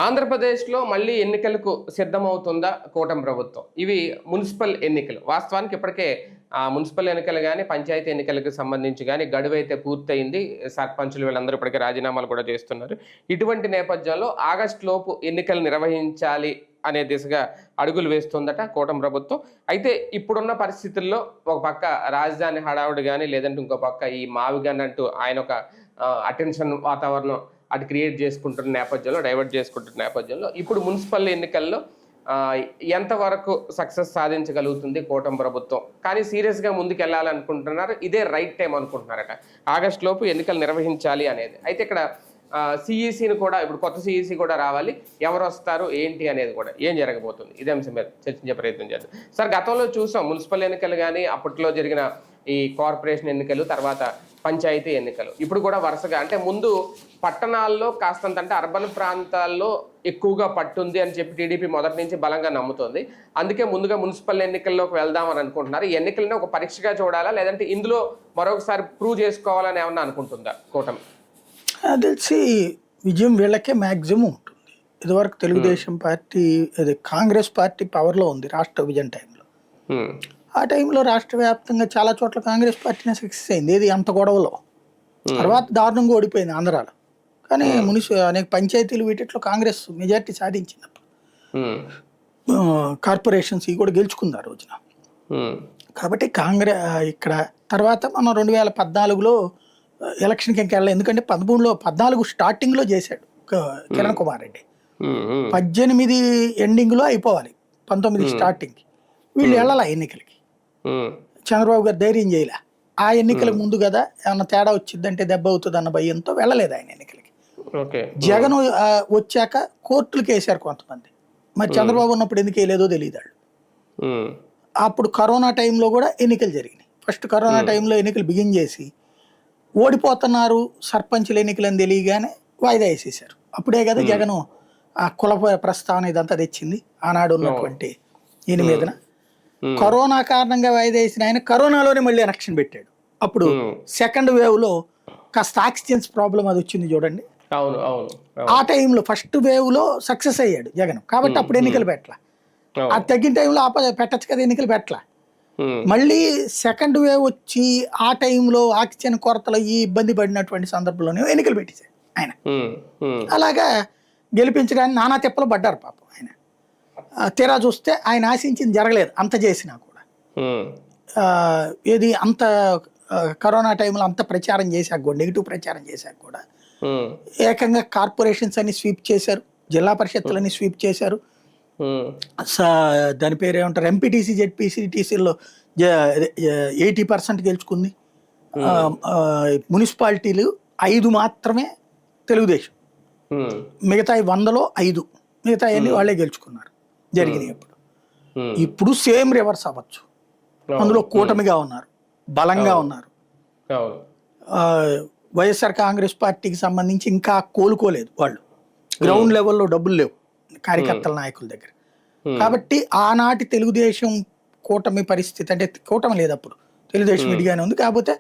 ఆంధ్రప్రదేశ్‌లో మళ్ళీ ఎన్నికలకు సిద్ధమవుతుందా కూటమి ప్రభుత్వం? ఇవి మున్సిపల్ ఎన్నికలు. వాస్తవానికి ఇప్పటికే మున్సిపల్ ఎన్నికలు గాని, పంచాయతీ ఎన్నికలకు సంబంధించి గాని గడువైతే పూర్తయింది. సర్పంచులు వీళ్ళందరూ ఇప్పటికే రాజీనామాలు కూడా చేస్తున్నారు. ఇటువంటి నేపథ్యంలో ఆగస్టులోపు ఎన్నికలు నిర్వహించాలి అనే దిశగా అడుగులు వేస్తుందట కూటమి ప్రభుత్వం. అయితే ఇప్పుడున్న పరిస్థితుల్లో ఒక పక్క రాజధాని హడావుడి గాని, లేదంటే ఇంకో పక్క ఈ మావిగన్ అంటూ ఆయన ఒక అటెన్షన్ వాతావరణం అటు క్రియేట్ చేసుకుంటున్న నేపథ్యంలో, డైవర్ట్ చేసుకుంటున్న నేపథ్యంలో ఇప్పుడు మున్సిపల్ ఎన్నికల్లో ఎంతవరకు సక్సెస్ సాధించగలుగుతుంది కూటమి ప్రభుత్వం? కానీ సీరియస్‌గా ముందుకెళ్ళాలనుకుంటున్నారు. ఇదే రైట్ టైం అనుకుంటున్నారట. ఆగస్టు లోపు ఎన్నికలు నిర్వహించాలి అనేది. అయితే ఇక్కడ సీఈసీని కూడా ఇప్పుడు కొత్త సీఈసీ కూడా రావాలి. ఎవరొస్తారు, ఏంటి అనేది కూడా ఏం జరగబోతుంది? ఇదే అంశం మీద చర్చించే ప్రయత్నం చేద్దాం. సార్, గతంలో చూసాం మున్సిపల్ ఎన్నికలు గానీ, అప్పట్లో జరిగిన ఈ కార్పొరేషన్ ఎన్నికలు, తర్వాత పంచాయతీ ఎన్నికలు. ఇప్పుడు కూడా వరుసగా అంటే ముందు పట్టణాల్లో కాస్తంత అంటే అర్బన్ ప్రాంతాల్లో ఎక్కువగా పట్టుంది అని చెప్పి టీడీపీ మొదటి నుంచి బలంగా నమ్ముతోంది. అందుకే ముందుగా మున్సిపల్ ఎన్నికల్లోకి వెళ్దామని అనుకుంటున్నారు. ఈ ఎన్నికలను ఒక పరీక్షగా చూడాలా, లేదంటే ఇందులో మరొకసారి ప్రూవ్ చేసుకోవాలని ఏమన్నా అనుకుంటుందా కూటమి? నాకు తెలిసి విజయం వీళ్ళకే మ్యాక్సిమం ఉంటుంది. ఇదివరకు తెలుగుదేశం పార్టీ, అది కాంగ్రెస్ పార్టీ పవర్లో ఉంది రాష్ట్ర విభజన టైంలో. ఆ టైంలో రాష్ట్ర వ్యాప్తంగా చాలా చోట్ల కాంగ్రెస్ పార్టీనే సక్సెస్ అయింది. ఏది అంత గొడవలో. తర్వాత దారుణంగా ఓడిపోయింది ఆంధ్రాలో. కానీ అనేక పంచాయతీలు వీటిలో కాంగ్రెస్ మెజార్టీ సాధించినప్పుడు కార్పొరేషన్స్ ఇవి కూడా గెలుచుకుంది ఆ రోజున. కాబట్టి కాంగ్రెస్ ఇక్కడ తర్వాత మనం 2014లో ఎలక్షన్కి ఇంకా వెళ్ళాలి. ఎందుకంటే 14 స్టార్టింగ్లో చేశాడు కిరణ్ కుమార్ రెడ్డి. 18 ఎండింగ్లో అయిపోవాలి, 19 స్టార్టింగ్. వీళ్ళు వెళ్ళాల ఎన్నికలకి. చంద్రబాబు గారు ధైర్యం చేయలే. ఆ ఎన్నికలకు ముందు కదా ఏమన్నా తేడా వచ్చిందంటే దెబ్బ అవుతుంది అన్న భయంతో వెళ్ళలేదు ఆయన ఎన్నికలకి. జగన్ వచ్చాక కోర్టులకు వేశారు కొంతమంది. మరి చంద్రబాబు ఉన్నప్పుడు ఎందుకు వేయలేదో తెలియదు వాళ్ళు. అప్పుడు కరోనా టైంలో కూడా ఎన్నికలు జరిగినాయి. ఫస్ట్ కరోనా టైంలో ఎన్నికలు బిగిన్ చేసి ఓడిపోతున్నారు సర్పంచుల ఎన్నికలు అని తెలియగానే వాయిదా వేసేసారు. అప్పుడే కదా జగన్ ఆ కుల ప్రస్తావన ఇదంతా తెచ్చింది ఆనాడు ఉన్నటువంటి ఈయన మీదన. కరోనా కారణంగా వాయిదా వేసిన ఆయన కరోనాలోనే మళ్ళీ ఎలక్షన్ పెట్టాడు. అప్పుడు సెకండ్ వేవ్ లో కాస్త ఆక్సిజన్స్ ప్రాబ్లం అది వచ్చింది చూడండి. ఆ టైంలో ఫస్ట్ వేవ్ లో సక్సెస్ అయ్యాడు జగన్. కాబట్టి అప్పుడు ఎన్నికలు పెట్టలా. అది తగ్గిన టైంలో పెట్టచ్చు కదా, ఎన్నికలు పెట్టలా. మళ్ళీ సెకండ్ వేవ్ వచ్చి ఆ టైంలో ఆక్సిజన్ కొరతలు ఈ ఇబ్బంది పడినటువంటి సందర్భంలోనే ఎన్నికలు పెట్టేశాడు ఆయన. అలాగా గెలిపించడానికి నానా తిప్పలు పడ్డారు పాపం ఆయన. తీరా చూస్తే ఆయన ఆశించింది జరగలేదు అంత చేసినా కూడా. ఏది అంత కరోనా టైంలో అంత ప్రచారం చేశాక కూడా, నెగిటివ్ ప్రచారం చేశాక కూడా ఏకంగా కార్పొరేషన్స్ అన్ని స్వీప్ చేశారు, జిల్లా పరిషత్తులన్నీ స్వీప్ చేశారు. దాని పేరు ఏమంటారు, ఎంపీటీసీ జెడ్పీసీటీసీలో 80% గెలుచుకుంది. మున్సిపాలిటీలు 5 మాత్రమే తెలుగుదేశం, మిగతా 100లో 5 మిగతా అన్ని వాళ్ళే గెలుచుకున్నారు జరిగినాయి. ఇప్పుడు సేమ్ రివర్స్ అవ్వచ్చు. అందులో కూటమిగా ఉన్నారు, బలంగా ఉన్నారు. వైఎస్ఆర్ కాంగ్రెస్ పార్టీకి సంబంధించి ఇంకా కోలుకోలేదు వాళ్ళు. గ్రౌండ్ లెవెల్లో డబ్బులు లేవు కార్యకర్తల నాయకుల దగ్గర. కాబట్టి ఆనాటి తెలుగుదేశం కూటమి పరిస్థితి, అంటే కూటమి లేదు అప్పుడు, తెలుగుదేశం విడిగానే ఉంది. కాకపోతే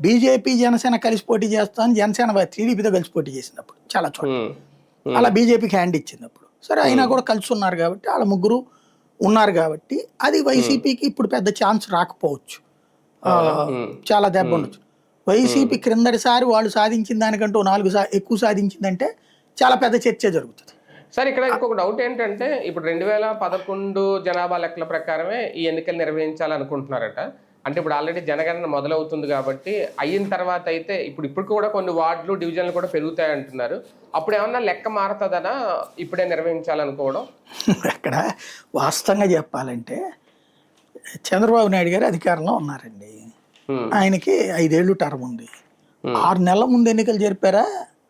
బీజేపీ జనసేన కలిసి పోటీ చేస్తామని జనసేన టీడీపీతో కలిసి పోటీ చేసినప్పుడు చాలా చోట్ల అలా బీజేపీకి హ్యాండ్ ఇచ్చినప్పుడు సరే అయినా కూడా కలిసి ఉన్నారు. కాబట్టి వాళ్ళ ముగ్గురు ఉన్నారు కాబట్టి అది వైసీపీకి ఇప్పుడు పెద్ద ఛాన్స్ రాకపోవచ్చు, చాలా దెబ్బ ఉండొచ్చు. వైసీపీ క్రిందటిసారి వాళ్ళు సాధించిన దానికంటూ 4 ఎక్కువ సాధించిందంటే చాలా పెద్ద చర్చ జరుగుతుంది. సార్, ఇక్కడ ఇంకొక డౌట్ ఏంటంటే ఇప్పుడు 2011 జనాభా లెక్కల ప్రకారమే ఈ ఎన్నికలు నిర్వహించాలనుకుంటున్నారట. అంటే ఇప్పుడు ఆల్రెడీ జనగణన మొదలవుతుంది కాబట్టి అయిన తర్వాత అయితే ఇప్పుడు కూడా కొన్ని వార్డులు డివిజన్లు కూడా పెరుగుతాయి అంటున్నారు. అప్పుడు ఏమన్నా లెక్క మారుతుందనా ఇప్పుడే నిర్వహించాలనుకోవడం? అక్కడ వాస్తవంగా చెప్పాలంటే చంద్రబాబు నాయుడు గారు అధికారంలో ఉన్నారండి. ఆయనకి 5 ఏళ్ళు టర్మ్ ఉంది. 6 నెలల ముందు ఎన్నికలు జరిపారా,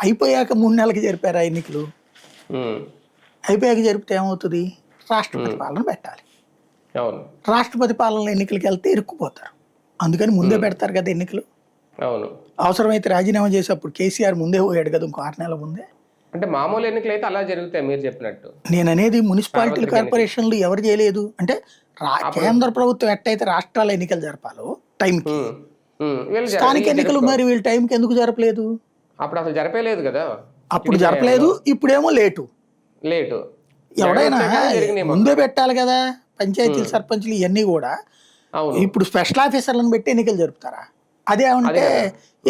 అయిపోయాక 3 నెలలకి జరిపారా ఎన్నికలు? అయిపోయాక జరిపితే ఏమవుతుంది, రాష్ట్రపతి పాలన పెట్టాలి. రాష్ట్రపతి పాలన ఎన్నికలకి వెళ్తే ఇరుక్కుపోతారు. అందుకని ముందే పెడతారు కదా ఎన్నికలు. అవసరమైతే రాజీనామా చేసేప్పుడు కేసీఆర్ ముందే పోయాడు కదా, ఇంకో 6 నెలల ముందే. అంటే మామూలు ఎన్నికలు అయితే అలా జరుగుతాయి మీరు చెప్పినట్టు. నేను అనేది మున్సిపాలిటీలు కార్పొరేషన్లు ఎవరు చేయలేదు. అంటే కేంద్ర ప్రభుత్వం ఎట్టయితే రాష్ట్రాల ఎన్నికలు జరపాలో టైంకి, స్థానిక ఎన్నికలు మరి వీళ్ళు టైంకి ఎందుకు జరపలేదు? అప్పుడు అసలు జరపలేదు కదా. అప్పుడు జరపలేదు, ఇప్పుడేమో లేటు. లేటు ఎవడైనా జరిగినాయి ముందే పెట్టాలి కదా. పంచాయతీలు సర్పంచ్లు ఇవన్నీ కూడా అవును ఇప్పుడు స్పెషల్ ఆఫీసర్లను పెట్టి ఎన్నికలు జరుపుతారా? అదే అంటే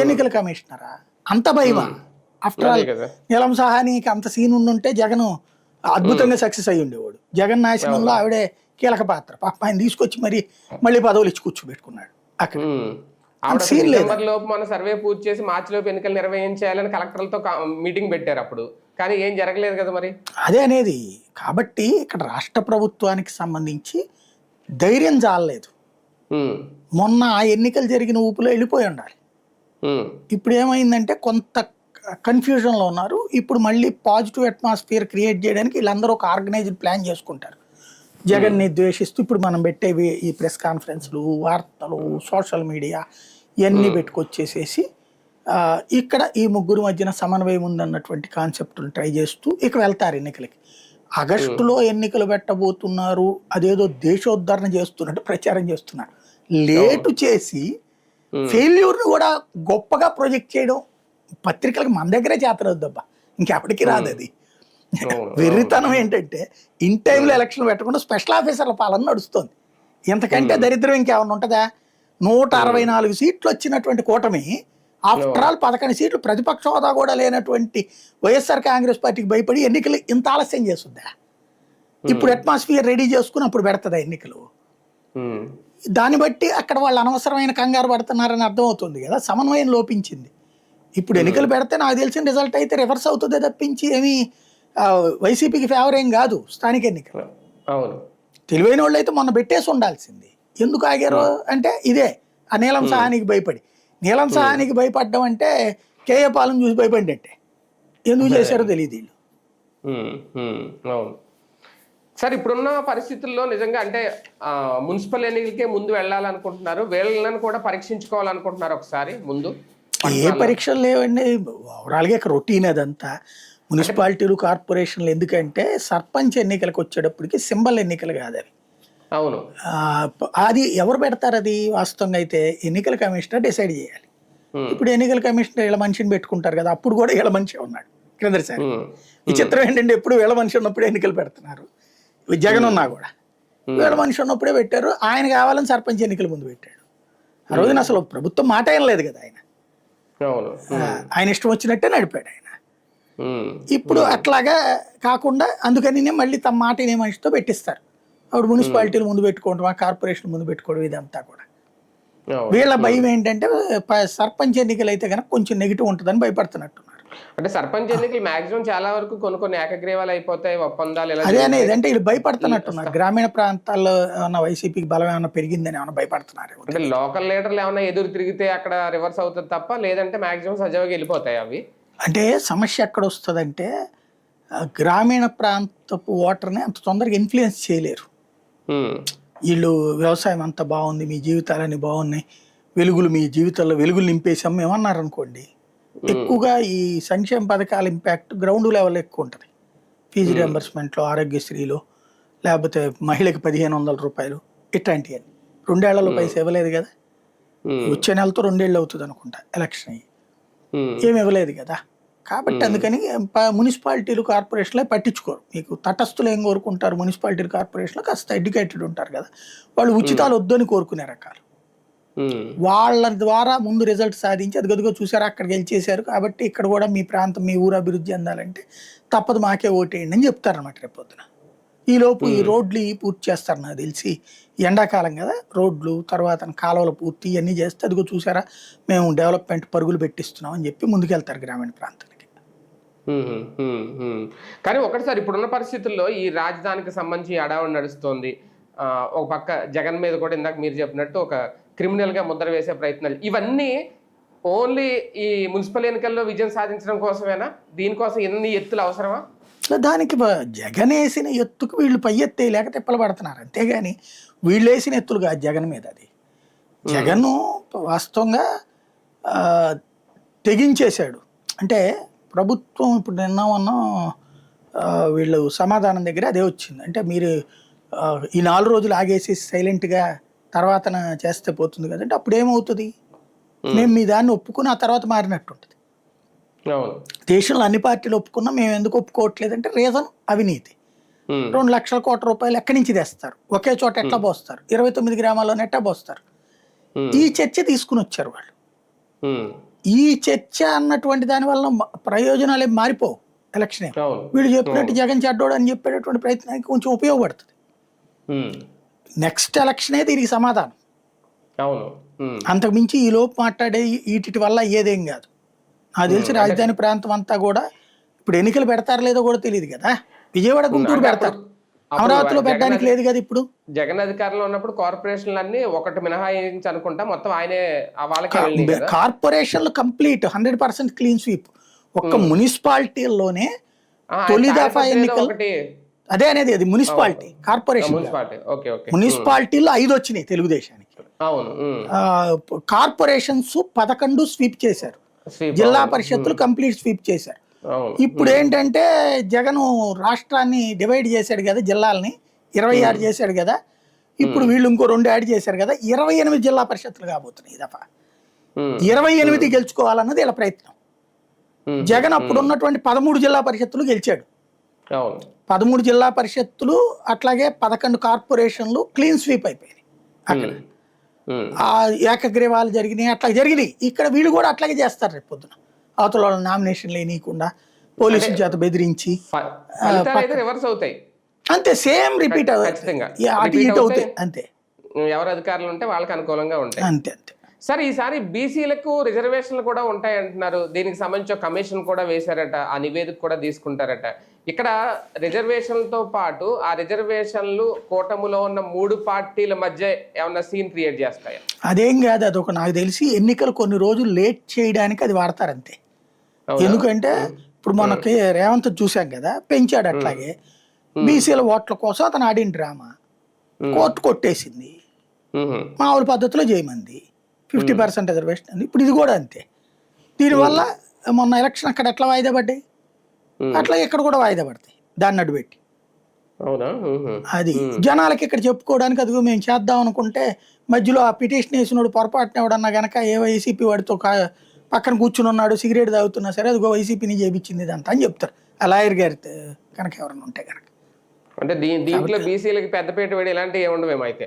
ఎన్నికల కమిషనరా? అంత భయమా? ఆఫ్టర్ ఆల్ అదే కదా నీలం సహానికి అంత సీన్ ఉండుంటే జగన్ అద్భుతంగా సక్సెస్ అయ్యి ఉండేవాడు. జగన్ నాశనంలో ఆవిడే కీలక పాత్ర. పాప ఆయన తీసుకొచ్చి మళ్ళీ పదవులు ఇచ్చి కూర్చోబెట్టుకున్నాడు అక్కడ. ఆవిడ సీన్ లేదు. డిసెంబర్ లోపు మన సర్వే పూర్తి చేసి మార్చి లోపు ఎన్నికలు నిర్వహించాలని కలెక్టర్లతో మీటింగ్ పెట్టారు అప్పుడు, కానీ ఏం జరగలేదు కదా మరి. అదే అనేది. కాబట్టి ఇక్కడ రాష్ట్ర ప్రభుత్వానికి సంబంధించి ధైర్యం చాలలేదు. ఉమ్, మొన్న ఆ ఎన్నికలు జరిగిన ఊపులో వెళ్ళిపోయి ఉండాలి. ఉమ్, ఇప్పుడు ఏమైందంటే కొంత కన్ఫ్యూజన్లో ఉన్నారు. ఇప్పుడు మళ్ళీ పాజిటివ్ అట్మాస్ఫియర్ క్రియేట్ చేయడానికి వీళ్ళందరూ ఒక ఆర్గనైజ్డ్ ప్లాన్ చేసుకుంటారు. జగన్ని ద్వేషిస్తూ ఇప్పుడు మనం పెట్టేవి ఈ ప్రెస్ కాన్ఫరెన్స్లు, వార్తలు, సోషల్ మీడియా ఇవన్నీ పెట్టుకొచ్చేసేసి ఇక్కడ ఈ ముగ్గురు మధ్యన సమన్వయం ఉందన్నటువంటి కాన్సెప్ట్ని ట్రై చేస్తూ ఇక వెళ్తారు ఎన్నికలకి. ఆగస్టులో ఎన్నికలు పెట్టబోతున్నారు, అదేదో దేశోద్ధరణ చేస్తున్నట్టు ప్రచారం చేస్తున్నారు. లేటు చేసి ఫెయిల్యూర్ని కూడా గొప్పగా ప్రొజెక్ట్ చేయడం పత్రికలకు మన దగ్గరే చేతనవుద్దబ్బా, ఇంకెప్పటికీ రాదు అది. వెర్రితనం ఏంటంటే ఇన్ టైంలో ఎలక్షన్ పెట్టకుండా స్పెషల్ ఆఫీసర్ల పాలన నడుస్తుంది. ఇంతకంటే దరిద్రం ఇంకేమన్నా ఉంటుందా? 164 సీట్లు వచ్చినటువంటి కూటమి ఆఫ్టర్ ఆల్ 11 సీట్లు ప్రతిపక్ష హోదా కూడా లేనటువంటి వైఎస్ఆర్ కాంగ్రెస్ పార్టీకి భయపడి ఎన్నికలు ఇంత ఆలస్యం చేస్తుందా? ఇప్పుడు అట్మాస్ఫియర్ రెడీ చేసుకుని అప్పుడు పెడుతుందా ఎన్నికలు? దాన్ని బట్టి అక్కడ వాళ్ళు అనవసరమైన కంగారు పడుతున్నారని అర్థమవుతుంది కదా. సమన్వయం లోపించింది. ఇప్పుడు ఎన్నికలు పెడితే నాకు తెలిసిన రిజల్ట్ అయితే రివర్స్ అవుతుందే తప్పించి ఏమీ వైసీపీకి ఫేవర్ ఏం కాదు స్థానిక ఎన్నికలు. అవును, తెలివైన వాళ్ళు అయితే మొన్న పెట్టేసి ఉండాల్సింది. ఎందుకు ఆగారు అంటే ఇదే ఆ నీలం సహానికి భయపడి. నీలం సహానికి భయపడ్డం అంటే కేఏ పాలన చూసి భయపడినట్టే. ఎందుకు చేశారో తెలియదు వీళ్ళు. అవును సార్, ఇప్పుడున్న పరిస్థితుల్లో నిజంగా అంటే మున్సిపల్ ఎన్నికలకే ముందు వెళ్ళాలనుకుంటున్నారు, వీళ్ళని కూడా పరీక్షించుకోవాలనుకుంటున్నారు ఒకసారి ముందు. ఏ పరీక్షలు లేవండి, ఓవరాల్గా ఇక్కడ రొటీన్ అదంతా. మున్సిపాలిటీలు, కార్పొరేషన్లు ఎందుకంటే సర్పంచ్ ఎన్నికలకు వచ్చేటప్పటికి సింబల్ ఎన్నికలు కాదు అవి. అవును, అది ఎవరు పెడతారు? అది వాస్తవంగా అయితే ఎన్నికల కమిషనర్ డిసైడ్ చేయాలి. ఇప్పుడు ఎన్నికల కమిషనర్ వీళ్ళ మనిషిని పెట్టుకుంటారు కదా, అప్పుడు కూడా వీళ్ళ మనిషి ఉన్నాడు క్రిందసారి. విచిత్రం ఏంటంటే ఎప్పుడు వీళ్ళ మనిషి ఉన్నప్పుడే ఎన్నికలు పెడుతున్నారు. జగన్ ఉన్నా కూడా వీళ్ళ మనిషి ఉన్నప్పుడే పెట్టారు. ఆయన కావాలని సర్పంచ్ ఎన్నికల ముందు పెట్టాడు. ఆ రోజున అసలు ప్రభుత్వం మాట ఏం లేదు కదా. ఆయన ఇష్టం వచ్చినట్టే నడిపాడు ఆయన. ఇప్పుడు అట్లాగా కాకుండా అందుకని మళ్ళీ తమ మాట వినే మనిషితో పెట్టిస్తారు. అప్పుడు మున్సిపాలిటీలు ముందు పెట్టుకోవడం, కార్పొరేషన్ ముందు పెట్టుకోవడం, ఇదంతా కూడా వీళ్ళ భయం ఏంటంటే సర్పంచ్ ఎన్నికలు అయితే కనుక కొంచెం నెగిటివ్ ఉంటుందని భయపడుతున్నట్టున్నారు. అంటే సర్పంచ్ ఎన్నికలు మాక్సిమం చాలా వరకు కొన్ని ఏకగ్రీవాలు అయిపోతాయి, ఒప్పందాలు. అదే అనేది అంటే వీళ్ళు భయపడుతున్నట్టున్నారు. గ్రామీణ ప్రాంతాల్లో ఏమన్నా వైసీపీకి బలం ఏమన్నా పెరిగిందని ఏమన్నా భయపడుతున్నారు. అంటే లోకల్ లీడర్లు ఏమన్నా ఎదురు తిరిగితే అక్కడ రివర్స్ అవుతుంది తప్ప, లేదంటే మాక్సిమం సజావుగా వెళ్ళిపోతాయి అవి. అంటే సమస్య ఎక్కడ వస్తుందంటే గ్రామీణ ప్రాంతపు ఓటర్ని అంత తొందరగా ఇన్ఫ్లుయెన్స్ చేయలేరు. వీళ్ళు వ్యవసాయం అంత బాగుంది, మీ జీవితాలన్నీ బాగున్నాయి, వెలుగులు మీ జీవితాల్లో వెలుగులు నింపేసాం మేమన్నారు అనుకోండి, ఎక్కువగా ఈ సంక్షేమ పథకాల ఇంపాక్ట్ గ్రౌండ్ లెవెల్ ఎక్కువ ఉంటుంది. ఫీజు రియంబర్స్మెంట్లో, ఆరోగ్యశ్రీలో, లేకపోతే మహిళకి 1500 రూపాయలు ఇట్లాంటివన్నీ 2 ఏళ్లలో పైసా ఇవ్వలేదు కదా. వచ్చే నెలతో 2 ఏళ్ళు అవుతుంది అనుకుంటా ఎలక్షన్ అయ్యి, ఏమి ఇవ్వలేదు కదా. కాబట్టి అందుకని మున్సిపాలిటీలు, కార్పొరేషన్లే పట్టించుకోరు. మీకు తటస్థులు ఏం కోరుకుంటారు? మున్సిపాలిటీలు, కార్పొరేషన్లో కాస్త ఎడ్యుకేటెడ్ ఉంటారు కదా, వాళ్ళు ఉచితాలు వద్దని కోరుకునే రకాలు. వాళ్ళ ద్వారా ముందు రిజల్ట్ సాధించి అది గదిగో చూసారా అక్కడ గెలిచేశారు కాబట్టి ఇక్కడ కూడా మీ ప్రాంతం, మీ ఊరు అభివృద్ధి చెందాలంటే తప్పదు మాకే ఓటేయండి అని చెప్తారన్నమాట రేపొద్దున. ఈలోపు ఈ రోడ్లు పూర్తి చేస్తారు. నాకు తెలిసి ఎండాకాలం కదా, రోడ్లు తర్వాత కాలువలు పూర్తి ఇవన్నీ చేస్తే అదిగో చూసారా మేము డెవలప్మెంట్ పరుగులు పెట్టిస్తున్నాం అని చెప్పి ముందుకెళ్తారు గ్రామీణ ప్రాంతానికి. కానీ ఒకటిసారి ఇప్పుడున్న పరిస్థితుల్లో ఈ రాజధానికి సంబంధించి అడావుడు నడుస్తోంది. ఒక పక్క జగన్ మీద కూడా ఇందాక మీరు చెప్పినట్టు ఒక క్రిమినల్గా ముద్ర వేసే ప్రయత్నాలు, ఇవన్నీ ఓన్లీ ఈ మున్సిపల్ ఎన్నికల్లో విజయం సాధించడం కోసమేనా? దీనికోసం ఎన్ని ఎత్తులు అవసరమా? దానికి జగన్ వేసిన ఎత్తుకు వీళ్ళు పై ఎత్తే లేక తిప్పలు పడుతున్నారు, అంతేగాని వీళ్ళు వేసిన ఎత్తులు కాదు జగన్ మీద. అది జగన్ వాస్తవంగా తెగించేశాడు. అంటే ప్రభుత్వం ఇప్పుడు నిన్న వీళ్ళు సమాధానం దగ్గర అదే వచ్చింది. అంటే మీరు ఈ 4 రోజులు ఆగేసి సైలెంట్గా తర్వాత చేస్తే పోతుంది కదంటే అప్పుడు ఏమవుతుంది? మేము మీ దాన్ని ఒప్పుకుని ఆ తర్వాత మారినట్టు ఉంటుంది. అవును. దేశంలో అన్ని పార్టీలు ఒప్పుకున్నా మేము ఎందుకు ఒప్పుకోవట్లేదంటే రీజన్ అవినీతి. 2 లక్షల కోట్ల రూపాయలు ఎక్కడి నుంచి తెస్తారు, ఒకే చోట ఎట్లా పోస్తారు, 29 గ్రామాల్లోనే ఎట్లా పోస్తారు, ఈ చర్చ తీసుకుని వచ్చారు వాళ్ళు. ఈ చర్చ అన్నటువంటి దాని వల్ల ప్రయోజనాలు ఏం మారిపోవు. ఎలక్షన్ వీళ్ళు చెప్పినట్టు జగన్ చెడ్డోడు అని చెప్పేటటువంటి ప్రయత్నానికి కొంచెం ఉపయోగపడుతుంది. నెక్స్ట్ ఎలక్షనే దీనికి సమాధానం. అంతకుమించి ఈ లోపు మాట్లాడే వీటి వల్ల అయ్యేదేం కాదు. నాకు తెలిసి రాజధాని ప్రాంతం అంతా కూడా ఇప్పుడు ఎన్నికలు పెడతారో లేదో కూడా తెలియదు కదా. విజయవాడ, గుంటూరు పెడతారు, అమరావతిలో పెట్టడానికి లేదు కదా. ఇప్పుడు జగన్ అధికారంలో ఉన్నప్పుడు కార్పొరేషన్లు అన్ని ఒకటి మినహాయించి అనుకుంటా మొత్తం ఆయనే వాళ్ళకే. కార్పొరేషన్లు కంప్లీట్ 100% క్లీన్ స్వీప్. ఒక్క మున్సిపాలిటీల్లోనే తొలి దఫా ఎన్నికలు అదే అనేది, అది మున్సిపాలిటీ కార్పొరేషన్. మున్సిపాలిటీలో 5 వచ్చినాయి తెలుగుదేశానికి. కార్పొరేషన్స్ 11 స్వీప్ చేశారు, జిల్లా పరిషత్తులు కంప్లీట్ స్వీప్ చేశారు. ఇప్పుడు ఏంటంటే జగన్ రాష్ట్రాన్ని డివైడ్ చేశాడు కదా, జిల్లాలని 26 చేశాడు కదా. ఇప్పుడు వీళ్ళు ఇంకో 2 యాడ్ చేశారు కదా, 28 జిల్లా పరిషత్తులు కాబోతున్నాయి. ఈ దఫా 28 గెలుచుకోవాలన్నది ఇలా ప్రయత్నం. జగన్ అప్పుడు ఉన్నటువంటి 13 జిల్లా పరిషత్తులు గెలిచాడు. 13 జిల్లా పరిషత్తులు అట్లాగే 11 కార్పొరేషన్లు క్లీన్ స్వీప్ అయిపోయినాయి. అక్కడ ఏకగ్రీవాలు జరిగినాయి, అట్లా జరిగినాయి. ఇక్కడ వీళ్ళు కూడా అట్లాగే చేస్తారు. రేపు పొద్దున అవతల వాళ్ళ నామినేషన్లు వేయనీయకుండా పోలీసుల చేత బెదిరించి అంతే, సేమ్ రిపీట్ అటు ఇటు అవుతాయి అంతే. ఎవరు అధికారులు ఉంటే వాళ్ళకి అనుకూలంగా ఉంటాయి అంతే అంతే. సార్, ఈసారి బీసీలకు రిజర్వేషన్లు కూడా ఉంటాయి అంటున్నారు. దీనికి సంబంధించిన కమిషన్ కూడా వేశారట, ఆ నివేదిక కూడా తీసుకుంటారట. ఇక్కడ రిజర్వేషన్లతో పాటు ఆ రిజర్వేషన్లు కూటమిలో ఉన్న 3 పార్టీల మధ్య ఏమన్నా సీన్ క్రియేట్ చేస్తాయా? అదేం కాదు, అదొక నాకు తెలిసి ఎన్నికలు కొన్ని రోజులు లేట్ చేయడానికి అది వాడతారంతే. ఎందుకంటే ఇప్పుడు మనకి రేవంత్ చూసాం కదా, పెంచాడు. అట్లాగే బీసీల ఓట్ల కోసం అతను ఆడిన డ్రామా కోర్టు కొట్టేసింది, మామూలు పద్ధతిలో చేయమంది, 50% రిజర్వేషన్ అంది. ఇప్పుడు ఇది కూడా అంతే. దీనివల్ల మొన్న ఎలక్షన్ అక్కడ ఎట్లా వాయిదా పడ్డాయి, అట్లా ఇక్కడ కూడా వాయిదా పడతాయి దాన్ని అడ్డుపెట్టి. అది జనాలకి ఇక్కడ చెప్పుకోవడానికి, అదిగో మేము చేద్దాం అనుకుంటే మధ్యలో ఆ పిటిషన్ వేసినోడు పొరపాటున ఎవడన్నా గనక ఏ వైసీపీ వాడితో పక్కన కూర్చుని ఉన్నాడు, సిగరెట్ తాగుతున్నా సరే అదిగో వైసీపీని చేయించింది ఇదంతా అని చెప్తారు ఆ లాయర్ గారి కనుక ఎవరన్నా ఉంటే కనుక. అంటే దీంట్లో బీసీలకి పెద్దపేట వేడి ఇలాంటివి ఏముండవేమో అయితే.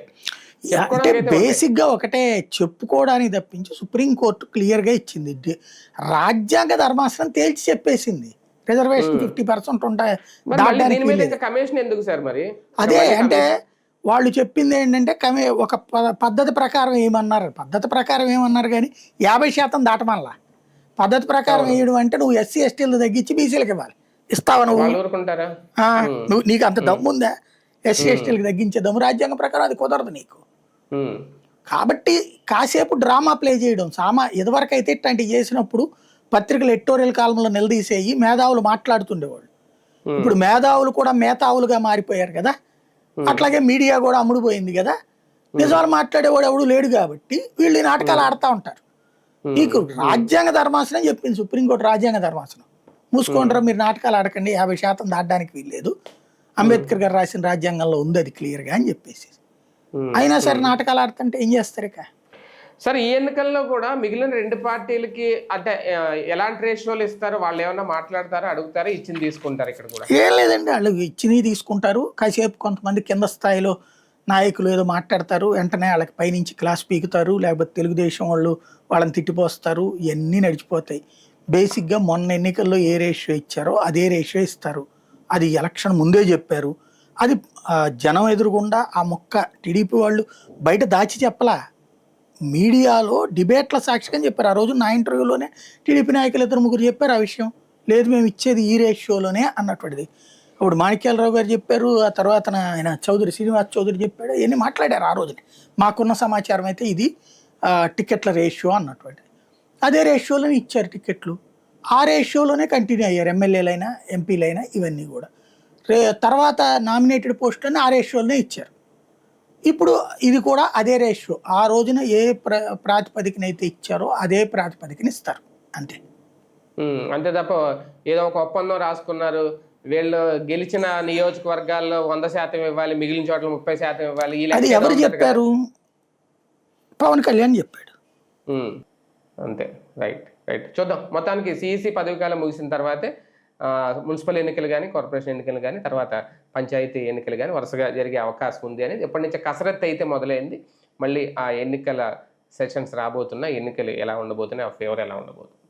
అంటే బేసిక్ గా ఒకటే చెప్పుకోవడానికి తప్పించి సుప్రీంకోర్టు క్లియర్ గా ఇచ్చింది, రాజ్యాంగ ధర్మాసనం తేల్చి చెప్పేసింది రిజర్వేషన్ 50% ఉంటాయి. అదే అంటే వాళ్ళు చెప్పింది ఏంటంటే ఒక పద్ధతి ప్రకారం ఏమన్నారు, పద్ధతి ప్రకారం ఏమన్నారు కానీ 50% దాటమల్లా. పద్ధతి ప్రకారం వేయడం అంటే నువ్వు ఎస్సీ ఎస్టీలు తగ్గించి బీసీలకు ఇవ్వాలి, ఇస్తావా నువ్వు? నీకు అంత దమ్ము ఉందా? ఎస్సీ ఎస్టీలకు తగ్గించే దమ్ము రాజ్యాంగం ప్రకారం అది కుదరదు నీకు. కాబట్టి కాసేపు డ్రామా ప్లే చేయడం ఇదివరకు అయితే ఇట్లాంటివి చేసినప్పుడు పత్రికలు ఎడిటోరియల్ కాలంలో నిలదీసేయి మేధావులు మాట్లాడుతుండేవాళ్ళు. ఇప్పుడు మేధావులు కూడా మేధావులుగా మారిపోయారు కదా, అట్లాగే మీడియా కూడా అమ్ముడుపోయింది కదా. నిజాలు మాట్లాడేవాడు ఎవడు లేడు కాబట్టి వీళ్ళు నాటకాలు ఆడుతూ ఉంటారు. నీకు రాజ్యాంగ ధర్మాసనం చెప్పింది, సుప్రీంకోర్టు రాజ్యాంగ ధర్మాసనం, మూసుకుంటారా మీరు నాటకాలు ఆడకండి, 50% దాటడానికి వీల్లేదు, అంబేద్కర్ గారు రాసిన రాజ్యాంగంలో ఉంది అది క్లియర్గా అని చెప్పేసి. అయినా సరే నాటకాలు ఆడుతుంటే ఏం చేస్తారు ఇక? సరే, ఈ ఎన్నికల్లో కూడా మిగిలిన 2 పార్టీలకి అంటే ఎలాంటి రేషియోలు ఇస్తారు? వాళ్ళు ఏమన్నా మాట్లాడతారా, అడుగుతారా, ఇచ్చింది తీసుకుంటారు? ఇక్కడ కూడా ఏం లేదండి, వాళ్ళు ఇచ్చినవి తీసుకుంటారు. కాసేపు కొంతమంది కింద స్థాయిలో నాయకులు ఏదో మాట్లాడతారు, వెంటనే వాళ్ళకి పైనుంచి క్లాస్ పీకుతారు, లేకపోతే తెలుగుదేశం వాళ్ళు వాళ్ళని తిట్టిపోస్తారు, ఇవన్నీ నడిచిపోతాయి. బేసిక్గా మొన్న ఎన్నికల్లో ఏ రేషియో ఇచ్చారో అదే రేషియో ఇస్తారు. అది ఎలక్షన్ ముందే చెప్పారు. అది జనం ఎదురుగుండా ఆ మొక్క టీడీపీ వాళ్ళు బయట దాచి చెప్పలా, మీడియాలో డిబేట్ల సాక్షిగా చెప్పారు. ఆ రోజు నా ఇంటర్వ్యూలోనే టీడీపీ నాయకులు 2-3 చెప్పారు ఆ విషయం. లేదు మేము ఇచ్చేది ఈ రేషియోలోనే అన్నటువంటిది. ఇప్పుడు మాణిక్యాలరావు గారు చెప్పారు, ఆ తర్వాత ఆయన శ్రీనివాస్ చౌదరి చెప్పాడు, ఇవన్నీ మాట్లాడారు ఆ రోజునే. మాకున్న సమాచారం అయితే ఇది టికెట్ల రేషియో అన్నటువంటిది. అదే రేషియోలోనే ఇచ్చారు టికెట్లు, ఆ రేషియోలోనే కంటిన్యూ అయ్యారు ఎమ్మెల్యేలైనా ఎంపీలైనా ఇవన్నీ కూడా. తర్వాత నామినేటెడ్ పోస్టులని ఆ రేషియోలోనే ఇచ్చారు. ఇప్పుడు ఇది కూడా అదే రేషియో, ఆ రోజున ఏ ప్రాతిపదికన అయితే ఇచ్చారో అదే ప్రాతిపదికన ఇస్తారు అంతే. అంతే తప్ప ఏదో ఒక ఒప్పందం రాసుకున్నారు, వీళ్ళు గెలిచిన నియోజకవర్గాల్లో 100% ఇవ్వాలి, మిగిలిన చోట్ల 30% ఇవ్వాలి, అది ఎవరు చెప్పారు? పవన్ కళ్యాణ్ చెప్పాడు అంతే. రైట్. రైట్, చూద్దాం. మొత్తానికి సిఈసి పదవి కాలం ముగిసిన తర్వాతే మున్సిపల్ ఎన్నికలు కానీ, కార్పొరేషన్ ఎన్నికలు కానీ, తర్వాత పంచాయతీ ఎన్నికలు కానీ వరుసగా జరిగే అవకాశం ఉంది అనేది ఎప్పటి నుంచి కసరత్తు అయితే మొదలైంది. మళ్ళీ ఆ ఎన్నికల సెషన్స్ రాబోతున్నాయి, ఎన్నికలు ఎలా ఉండబోతున్నాయి, ఆ ఫేవర్ ఎలా ఉండబోతుంది.